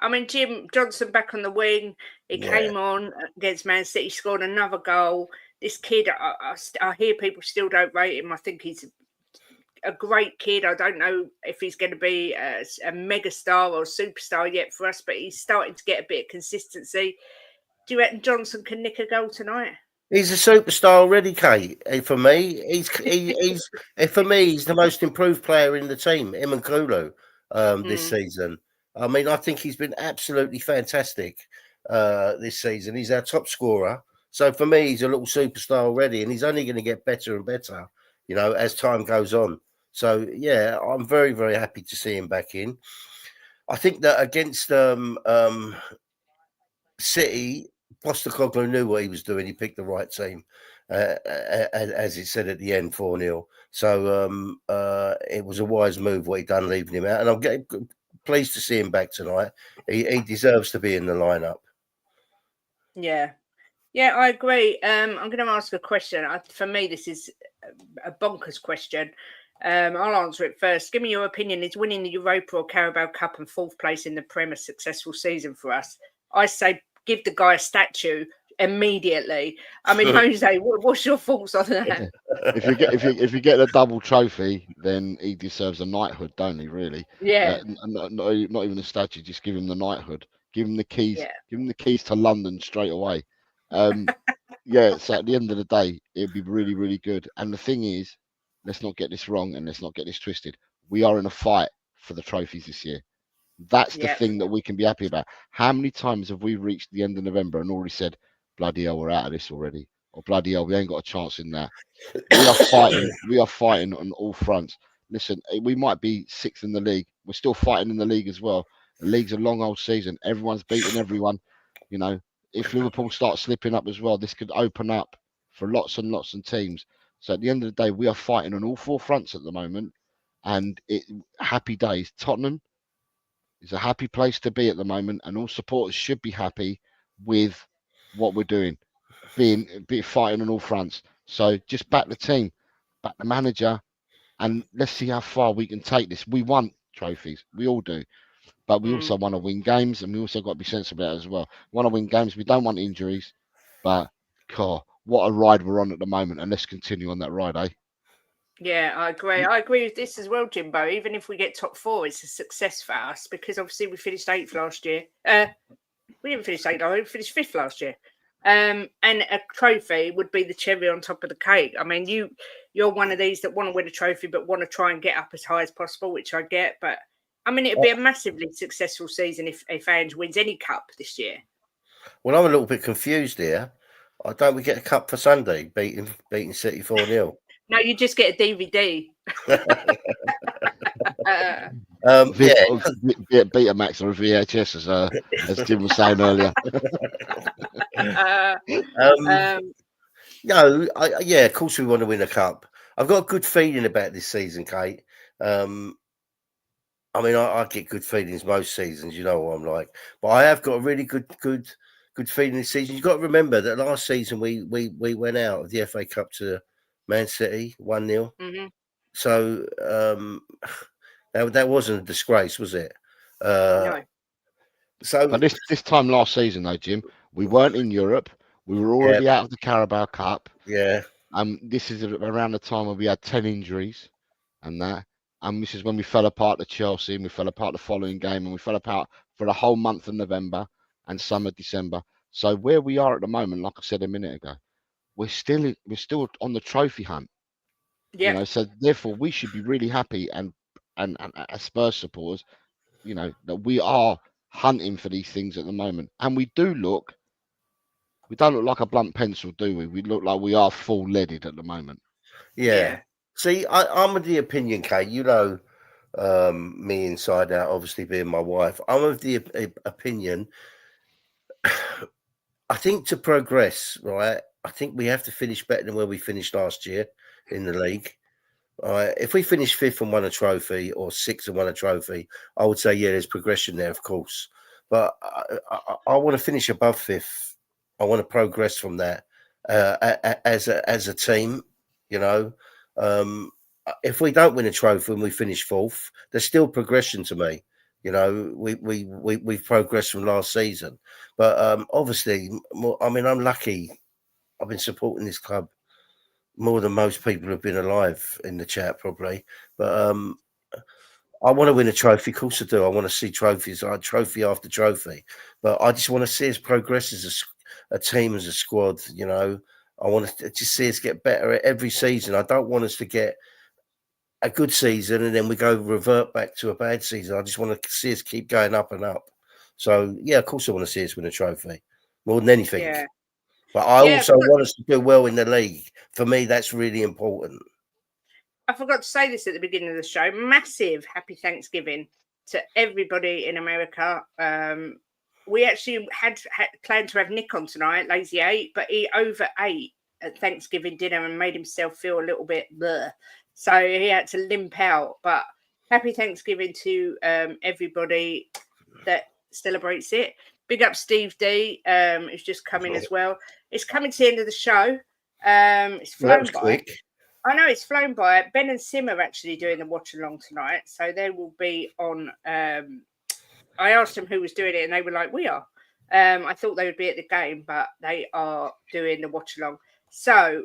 I mean, Jim Johnson back on the wing. He Yeah. came on against Man City, scored another goal. This kid, I hear people still don't rate him. I think he's a great kid. I don't know if he's going to be a mega star or a superstar yet for us, but he's starting to get a bit of consistency. Do you reckon Johnson can nick a goal tonight? He's a superstar already, Kate. For me, for me, he's the most improved player in the team, him and Kulu, this season. I mean, I think he's been absolutely fantastic this season. He's our top scorer. So for me, he's a little superstar already, and he's only going to get better and better, you know, as time goes on. So yeah, I'm very, very happy to see him back in. I think that against City, Postecoglou knew what he was doing. He picked the right team, as it said at the end, 4-0. So it was a wise move what he done, leaving him out. And I'm getting pleased to see him back tonight. He deserves to be in the lineup. Yeah. Yeah, I agree. I'm going to ask a question. For me, this is a bonkers question. I'll answer it first. Give me your opinion. Is winning the Europa or Carabao Cup and 4th place in the Prem a successful season for us? I say give the guy a statue immediately. I mean, Jose, what's your thoughts on that? If you get a double trophy, then he deserves a knighthood, don't he? Really? Yeah. Not even a statue. Just give him the knighthood. Give him the keys. Yeah. Give him the keys to London straight away. Yeah. So at the end of the day, it'd be really, really good. And the thing is, let's not get this wrong and let's not get this twisted. We are in a fight for the trophies this year. That's the Yeah. thing that we can be happy about. How many times have we reached the end of November and already said, bloody hell, we're out of this already? Or bloody hell, we ain't got a chance in that. We are fighting. We are fighting on all fronts. Listen, we might be 6th in the league. We're still fighting in the league as well. The league's a long old season. Everyone's beating everyone. You know, if Liverpool start slipping up as well, this could open up for lots and lots of teams. So at the end of the day, we are fighting on all four fronts at the moment, and happy days. Tottenham is a happy place to be at the moment, and all supporters should be happy with what we're doing, being fighting on all fronts. So just back the team, back the manager, and let's see how far we can take this. We want trophies, we all do, but we also want to win games, and we also got to be sensible about it as well. We want to win games. We don't want injuries, but God, what a ride we're on at the moment, and let's continue on that ride, eh? Yeah, I agree. I agree with this as well, Jimbo. Even if we get top four, it's a success for us because obviously we finished 8th last year. We didn't finish 8th, we finished 5th last year. And a trophy would be the cherry on top of the cake. I mean, you're one of these that want to win a trophy but want to try and get up as high as possible, which I get. But I mean, it'd be a massively successful season if Ange wins any cup this year. Well, I'm a little bit confused here. Don't we get a cup for Sunday, beating City 4-0? No, you just get a DVD. Betamax or a VHS, as Tim was saying earlier. No, of course we want to win a cup. I've got a good feeling about this season, Kate. I mean, I get good feelings most seasons, you know what I'm like. But I have got a really good feeling this season. You've got to remember that last season we went out of the FA Cup to Man City 1-0. Mm-hmm. So that wasn't a disgrace, was it? No. So, but this time last season, though, Jim, we weren't in Europe. We were already out of the Carabao Cup. Yeah. This is around the time when we had 10 injuries, and that. And this is when we fell apart to Chelsea, and we fell apart the following game, and we fell apart for the whole month of November and some of December. So where we are at the moment, like I said a minute ago, we're still on the trophy hunt. Yeah. You know, so therefore we should be really happy and as Spurs supporters, you know, that we are hunting for these things at the moment. And we don't look like a blunt pencil, do we? We look like we are full-leaded at the moment. Yeah. See, I'm of the opinion, Kate, you know, me inside out, obviously being my wife, I'm of the opinion, I think to progress, right, I think we have to finish better than where we finished last year in the league. If we finish 5th and won a trophy, or 6th and won a trophy, I would say, yeah, there's progression there, of course. But I want to finish above 5th. I want to progress from that as a team, you know. If we don't win a trophy and we finish 4th, there's still progression to me. You know, we've progressed from last season. But obviously, I mean, I'm lucky. I've been supporting this club more than most people have been alive in the chat, probably. But I want to win a trophy. Of course I do. I want to see trophies, trophy after trophy. But I just want to see us progress as a team, as a squad. You know, I want to just see us get better every season. I don't want us to get a good season and then we revert back to a bad season. I just want to see us keep going up and up. So yeah, of course I want to see us win a trophy more than anything. Yeah. But I also want us to do well in the league. For me, that's really important. I forgot to say this at the beginning of the show. Massive happy Thanksgiving to everybody in America. We actually had planned to have Nick on tonight, Lazy 8, but he overate at Thanksgiving dinner and made himself feel a little bit bleh. So he had to limp out. But happy Thanksgiving to everybody that celebrates it. Big up Steve D, who's just coming as well. It's coming to the end of the show. It's flown by. Quick. I know it's flown by. Ben and Sim are actually doing the watch along tonight, so they will be on. I asked them who was doing it, and they were like, "We are." I thought they would be at the game, but they are doing the watch along. So,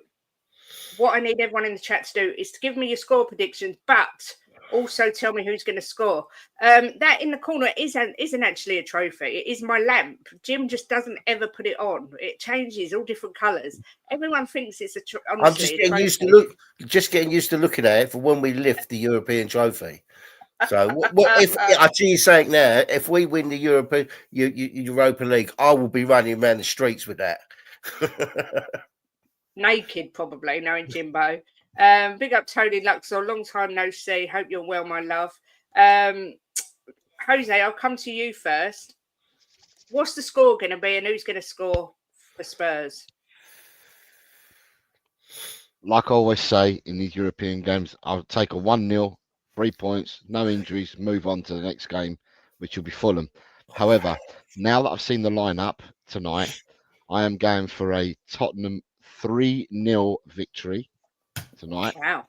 what I need everyone in the chat to do is to give me your score predictions, but also tell me who's going to score. That in the corner isn't actually a trophy. It is my lamp. Jim just doesn't ever put it on. It changes all different colours. Everyone thinks it's I'm just getting used to looking at it for when we lift the European trophy. So if I see you saying now, if we win the Europa League, I will be running around the streets with that. Naked, probably, knowing Jimbo. Big up Tony Luxor, long time no see. Hope you're well, my love. Jose, I'll come to you first. What's the score going to be, and who's going to score for Spurs? like I always say in these European games, I'll take a 1-0, 3 points, no injuries, move on to the next game, which will be Fulham. However, now that I've seen the lineup tonight, I am going for a Tottenham 3-0 victory tonight. Wow.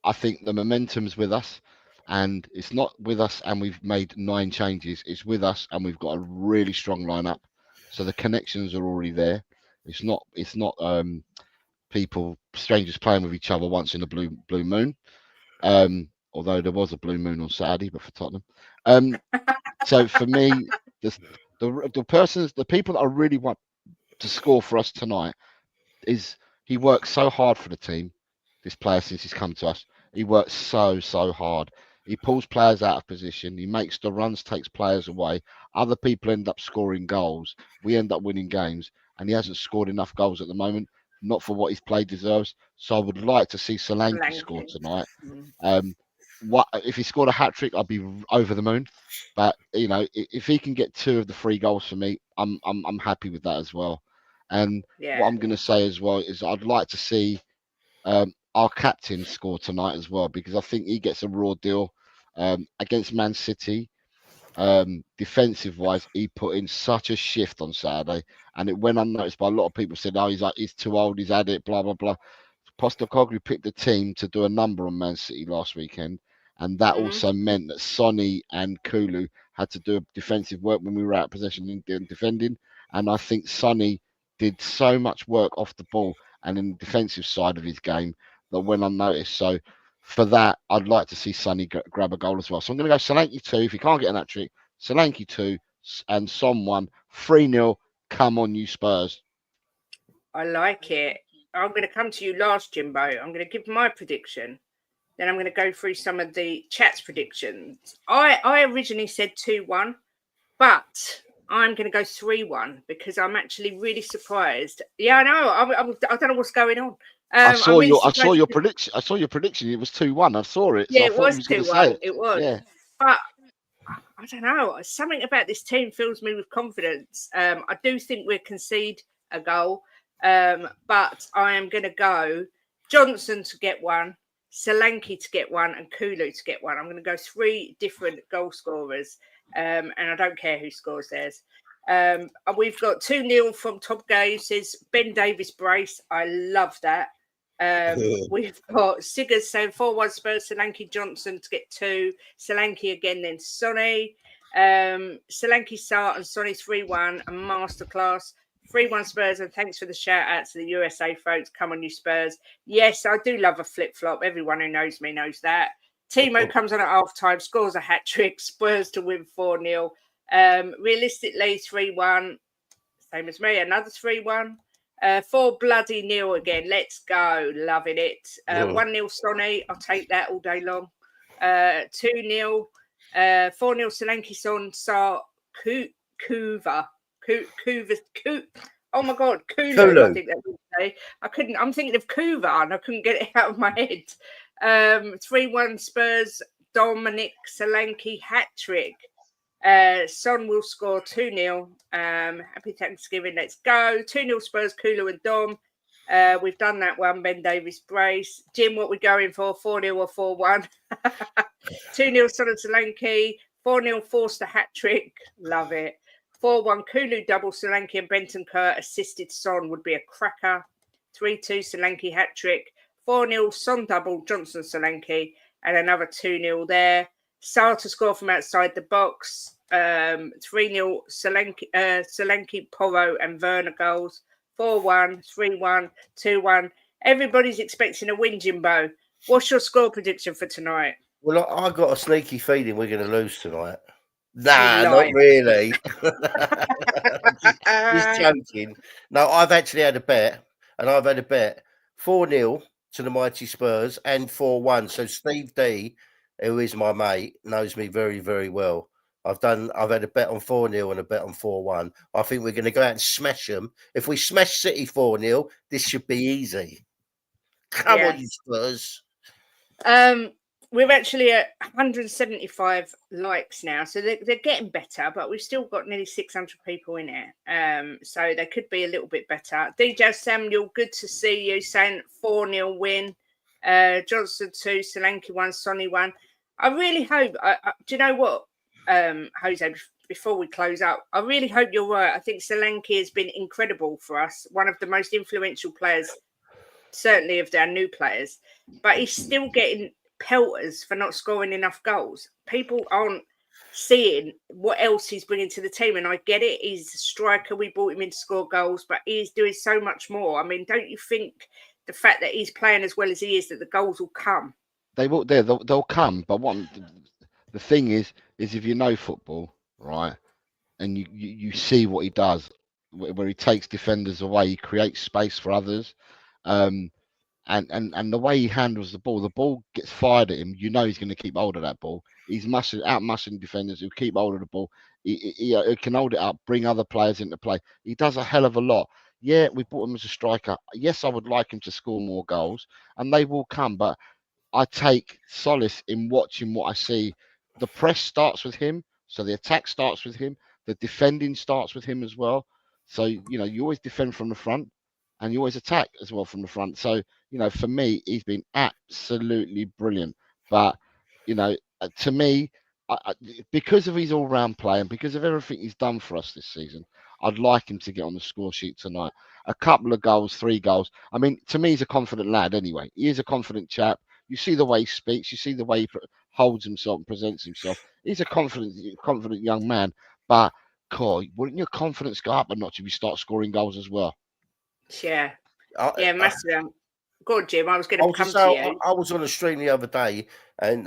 I think the momentum's with us, and it's not with us, and we've made 9 changes. It's with us, and we've got a really strong lineup, so the connections are already there. It's not people strangers playing with each other once in a blue moon. Although there was a blue moon on Saturday, but for Tottenham. So for me, the people that I really want to score for us tonight is he works so hard for the team. This player since he's come to us, he works so hard. He pulls players out of position. He makes the runs, takes players away. Other people end up scoring goals. We end up winning games, and he hasn't scored enough goals at the moment. Not for what his play deserves. So I would like to see Solanke score tonight. What if he scored a hat trick? I'd be over the moon. But if he can get 2 of the 3 goals for me, I'm happy with that as well. And what I'm going to say as well is I'd like to see our captain score tonight as well, because I think he gets a raw deal against Man City. Defensive wise, he put in such a shift on Saturday, and it went unnoticed by a lot of people. Said, "Oh, he's too old, he's had it, blah blah blah." Postecoglou picked the team to do a number on Man City last weekend, and that also meant that Sonny and Kulu had to do defensive work when we were out of possession and defending. And I think Sonny did so much work off the ball and in the defensive side of his game that went unnoticed. So for that, I'd like to see Sonny grab a goal as well. So I'm going to go Solanke 2. If he can't get an hat trick, Solanke 2 and Son 1. 3-0. Come on, you Spurs. I like it. I'm going to come to you last, Jimbo. I'm going to give my prediction. Then I'm going to go through some of the chat's predictions. I originally said 2-1, but I'm going to go 3-1 because I'm actually really surprised. Yeah, I know. I don't know what's going on. I saw your prediction. I saw your prediction. It was 2-1. I saw it. Yeah, so I it thought was you was going to 2-1. say it. It was. Yeah. But I don't know. Something about this team fills me with confidence. I do think we'll concede a goal. But I am going to go Johnson to get 1, Solanke to get 1, and Kulu to get 1. I'm going to go 3 different goal scorers, and I don't care who scores theirs. We've got 2-0 from Top Gay, says Ben Davis brace. I love that. We've got Siggers saying 4-1 Spurs, Solanke Johnson to get 2, Solanke again, then Sonny. Solanke start and Sonny 3-1, a masterclass. 3-1 Spurs, and thanks for the shout out to the USA folks. Come on, you Spurs. Yes, I do love a flip flop. Everyone who knows me knows that. Timo comes on at half time, scores a hat trick, Spurs to win 4-0. Realistically, 3-1. Same as me, another 3-1. 4 bloody nil again. Let's go. Loving it. 1-0 Sonny. I'll take that all day long. 2-0. 4-0 Solanke Son Sar Kuva. Oh my God, Kulu. I think that would say. I'm thinking of Kuva and I couldn't get it out of my head. 3-1 Spurs, Dominic Solanke hat trick. Son will score 2-0. Happy Thanksgiving. Let's go. 2-0 Spurs, Kulu and Dom. We've done that one. Ben Davis brace. Jim, what we going for? 4-0 or 4-1? 2-0 Son and Solanke. 4-0 Forster hat trick. Love it. 4-1 Kulu double Solanke and Benton Kerr assisted Son would be a cracker. 3-2 Solanke hat trick. 4-0 Son double Johnson Solanke and another 2-0 there. Sar to score from outside the box. 3-0 Solanke, Porro and Werner goals. 4-1, 3-1, 2-1. Everybody's expecting a win, Jimbo. What's your score prediction for tonight? Well, I got a sneaky feeling we're going to lose tonight. Nah, not really. Just joking. No, I've actually had a bet, and I've had a bet 4-0 to the mighty Spurs and 4-1. So Steve D, who is my mate, knows me very, very well. I've had a bet on 4-0 and a bet on 4-1. I think we're going to go out and smash them. If we smash City 4-0, this should be easy. Come on, you Spurs. we're actually at 175 likes now, so they're getting better, but we've still got nearly 600 people in here. So they could be a little bit better. DJ Samuel, good to see you, saying 4-0 win. Johnson 2, Solanke 1, Sonny 1. I really hope, do you know what, Jose, before we close up, I really hope you're right. I think Solanke has been incredible for us, one of the most influential players, certainly of our new players, but he's still getting pelters for not scoring enough goals. People aren't seeing what else he's bringing to the team, and I get it. He's a striker. We brought him in to score goals, but he's doing so much more. I mean, don't you think the fact that he's playing as well as he is, that the goals will come? They will. They'll come. But the thing is if you know football, right, and you see what he does, where he takes defenders away, he creates space for others. And the way he handles the ball gets fired at him. You know he's going to keep hold of that ball. He's out-mushing defenders who keep hold of the ball. He can hold it up, bring other players into play. He does a hell of a lot. Yeah, we bought him as a striker. Yes, I would like him to score more goals, and they will come. But I take solace in watching what I see. The press starts with him, so the attack starts with him. The defending starts with him as well. So, you always defend from the front, and you always attack as well from the front. So, for me, he's been absolutely brilliant. But, to me, because of his all-round play and because of everything he's done for us this season, I'd like him to get on the score sheet tonight. A couple of goals, 3 goals. I mean, to me, he's a confident lad anyway. He is a confident chap. You see the way he speaks. You see the way he holds himself and presents himself. He's a confident young man. But, God, wouldn't your confidence go up a notch if you start scoring goals as well? Yeah, massive. Go on, Jim. I was going to come to you. I was on a stream the other day, and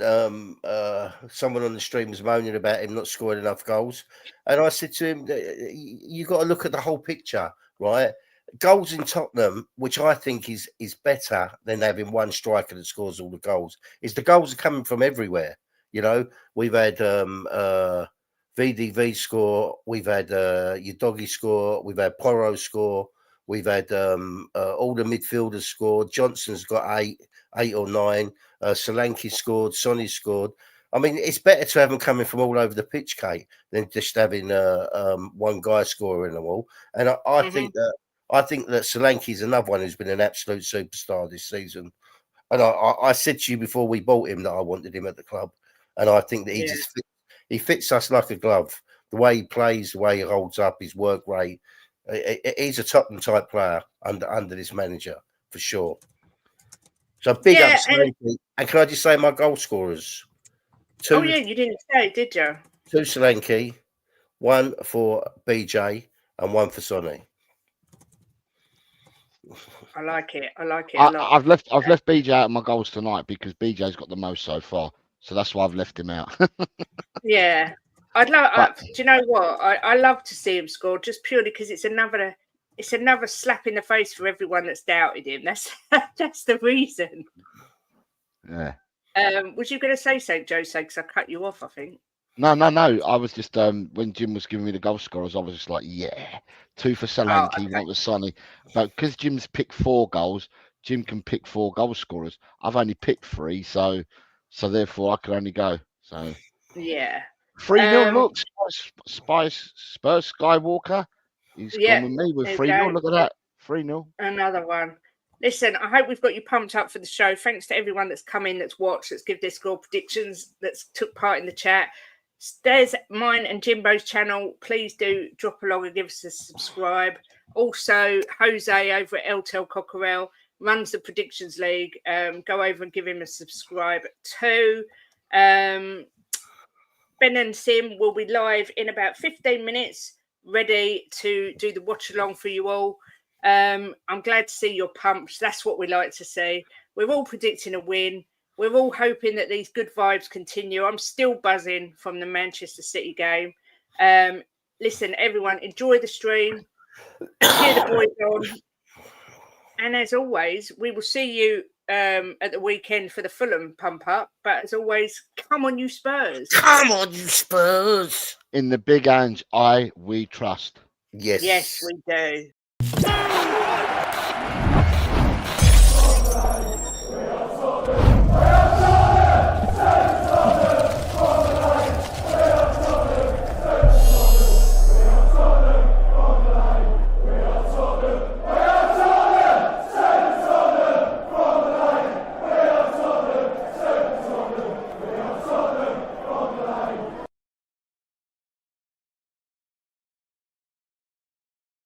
someone on the stream was moaning about him not scoring enough goals. And I said to him, "You got to look at the whole picture, right? Goals in Tottenham, which I think is better than having one striker that scores all the goals, is the goals are coming from everywhere. We've had VDV score, we've had Udogie score, we've had Porro score." We've had all the midfielders scored. Johnson's got 8 or 9. Solanke scored. Sonny scored. I mean, it's better to have them coming from all over the pitch, Kate, than just having one guy scoring them all. And I think that Solanke is another one who's been an absolute superstar this season. And I said to you before we bought him that I wanted him at the club, and I think that he fits us like a glove. The way he plays, the way he holds up, his work rate. He's a Tottenham type player under this manager for sure. So big up Solanke. And can I just say my goal scorers? 2, you didn't say, did you? 2 Solanke, 1 for BJ, and 1 for Sonny. I like it a lot. I've left BJ out of my goals tonight because BJ's got the most so far, so that's why I've left him out. Yeah. I'd love. Do you know what? I love to see him score, just purely because it's another slap in the face for everyone that's doubted him. That's the reason. Yeah. Was you going to say something, Jose? Because I cut you off, I think. No. I was just when Jim was giving me the goal scorers, I was just like, 2 for Solanke, 1 for Sonny. But because Jim's picked 4 goals, Jim can pick 4 goal scorers. I've only picked 3, so therefore I could only go. So yeah. 3-0, look, Spurs Skywalker. He's gone with me with 3-0. Look at that. 3-0. Another one. Listen, I hope we've got you pumped up for the show. Thanks to everyone that's come in, that's watched, that's give their score predictions, that's took part in the chat. There's mine and Jimbo's channel. Please do drop along and give us a subscribe. Also, Jose over at LTL Cockerell runs the Predictions League. Go over and give him a subscribe too. Ben and Sim will be live in about 15 minutes, ready to do the watch along for you all. I'm glad to see you're pumped. That's what we like to see. We're all predicting a win. We're all hoping that these good vibes continue. I'm still buzzing from the Manchester City game. Listen, everyone, enjoy the stream. Cheer the boys on. And as always, we will see you at the weekend for the Fulham pump up. But as always, come on, you Spurs. Come on, you Spurs. In the big Ange, we trust. Yes. Yes, we do.